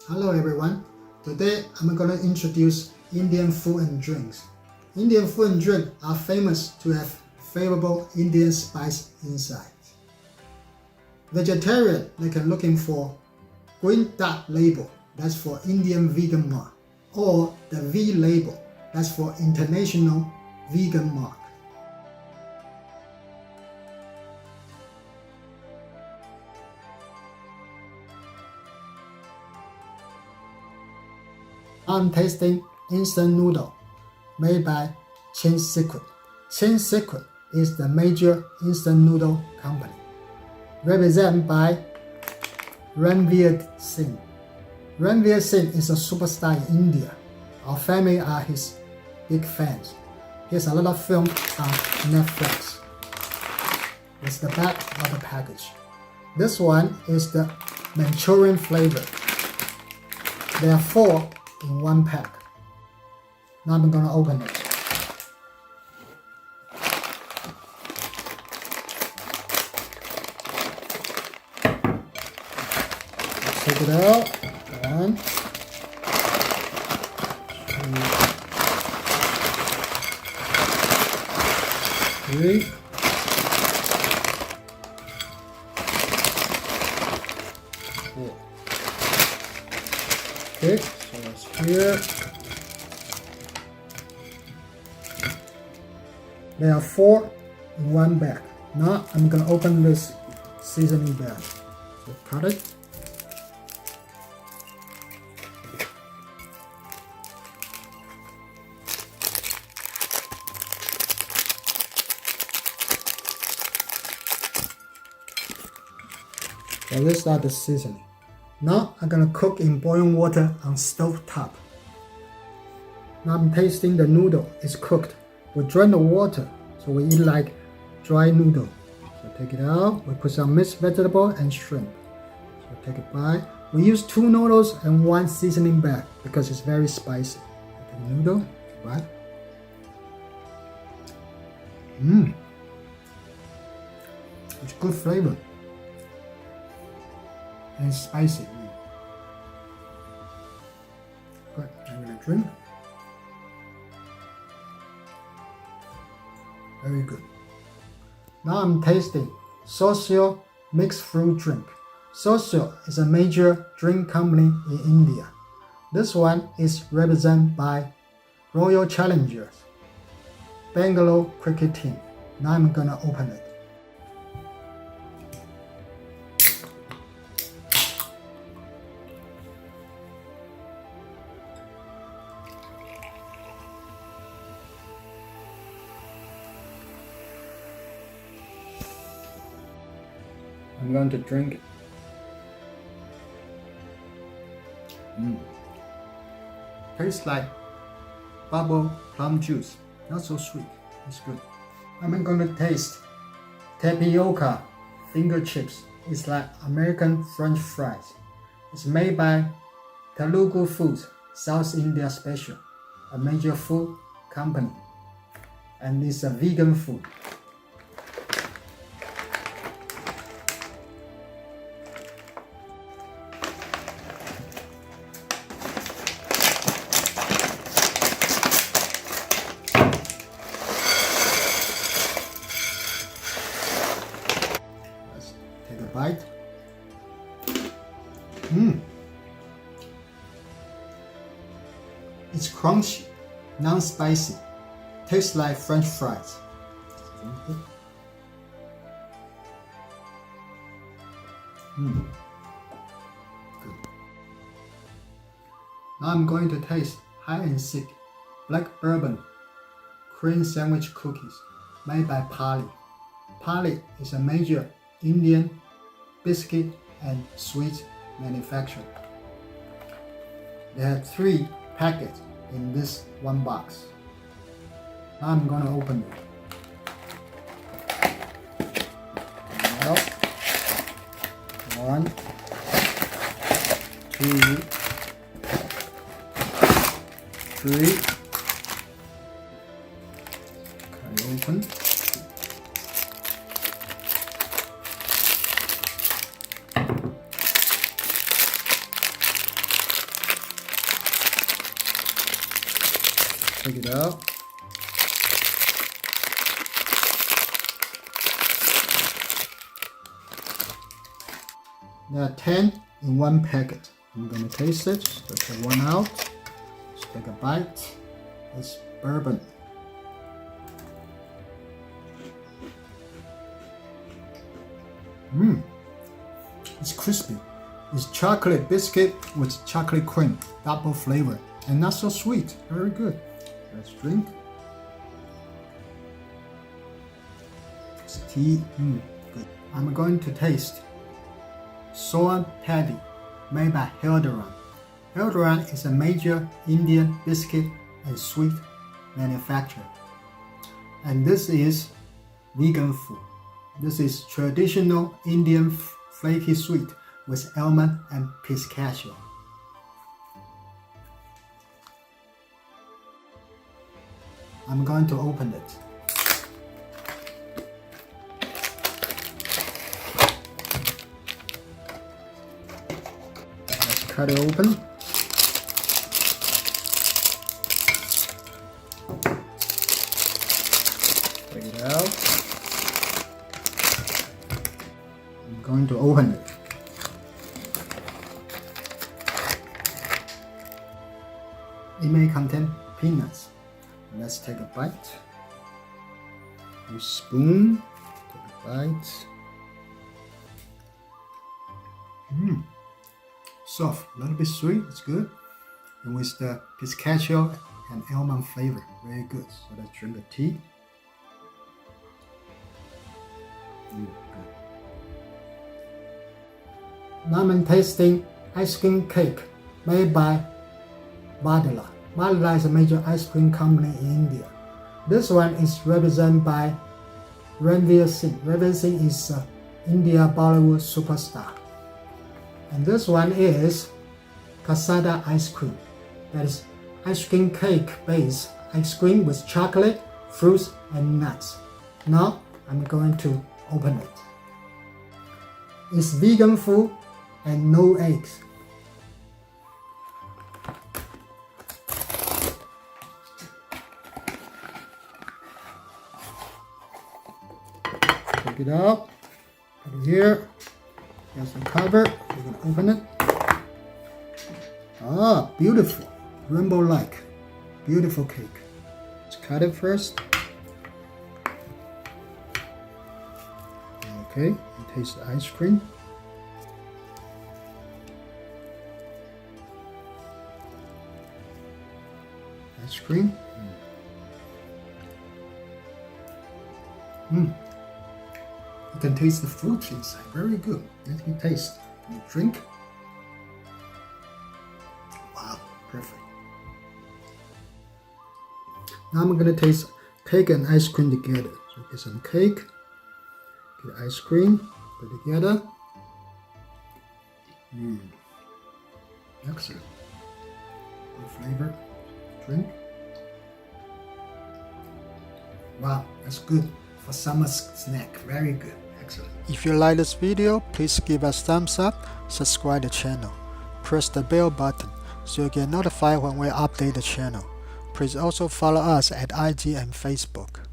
Hello everyone. Today I'm going to introduce Indian food and drinks. Indian food and drink are famous to have favorable Indian spice inside. Vegetarian, they can looking for green dot label, that's for Indian vegan mark, or the V label, that's for international vegan mark. I'm tasting instant noodle made by Ching. Ching is the major instant noodle company, represented by Ranveer Singh. Ranveer Singh is a superstar in India. Our family are his big fans. He has a lot of films on Netflix. This is the back of the package. This one is the Manchurian flavor. There are 4 in one pack. Now I'm gonna open it. Let's take it out. 1, 2, 3. Okay, so it's here. There are 4 in one bag. Now I'm gonna open this seasoning bag. So cut it. So this is the seasoning. Now I'm gonna cook in boiling water on stove top. Now I'm tasting the noodle is cooked. We drain the water, so we eat like dry noodle. So take it out. We put some mixed vegetable and shrimp. So take a bite. We use 2 noodles and 1 seasoning bag because it's very spicy. The noodle, right? It's good flavor. And spicy. Good. I'm gonna drink. Very good. Now I'm tasting Sosyo mixed fruit drink. Sosyo is a major drink company in India. This one is represented by Royal Challengers, Bangalore cricket team. Now I'm gonna open it. I'm going to drink it. Tastes like bubble plum juice. Not so sweet. It's good. I'm going to taste Tapioca finger chips. It's like American French fries. It's made by Telugu Foods, South India Special, a major food company, and it's a vegan food. Take a bite. It's crunchy, non-spicy. Tastes like French fries. Good. Now I'm going to taste hide and seek black bourbon cream sandwich cookies made by Parle. Parle is a major Indian biscuit and sweet manufacturer. There are 3 packets in this one box. Now I'm gonna open it. Well, 1, 2, 3. Cut it open. take it out. There are 10 in one packet. I'm gonna taste it. So take one out. Let's take a bite. It's bourbon. It's crispy. It's chocolate biscuit with chocolate cream, double flavor, and not so sweet. Very good. Let's drink. It's tea. Good. I'm going to taste Soan Paddy, made by Haldirams. Haldirams is a major Indian biscuit and sweet manufacturer. And this is vegan food. This is traditional Indian flaky sweet with almond and pistachio. I'm going to open it. Let's cut it open. Take it out. I'm going to open it. It may contain peanuts. Let's take a bite. Use spoon. Take a bite. Soft, a little bit sweet. It's good. And with the pistachio and almond flavor, very good. So let's drink the tea. Good. Now I'm tasting ice cream cake made by Vadilal. Vadilal is a major ice cream company in India. This one is represented by Ranveer Singh. Ranveer Singh is an India Bollywood superstar. And this one is Cassatta ice cream. That is ice cream cake based ice cream with chocolate, fruits, and nuts. Now I'm going to open it. It's vegan food and no eggs. Take it out, put it here, here's the cover, we're going to open it. Ah, beautiful, rainbow-like, beautiful cake. Let's cut it first. Okay, and taste the ice cream. Ice cream. You can taste the fruits inside. Very good. Let me taste. And drink. Wow, perfect. Now I'm gonna taste cake and ice cream together. So get some cake, get ice cream, put it together. Excellent. Good flavor. Drink. Wow, that's good for summer snack. Very good. Excellent. If you like this video, please give us thumbs up, subscribe the channel, press the bell button so you get notified when we update the channel. Please also follow us at IG and Facebook.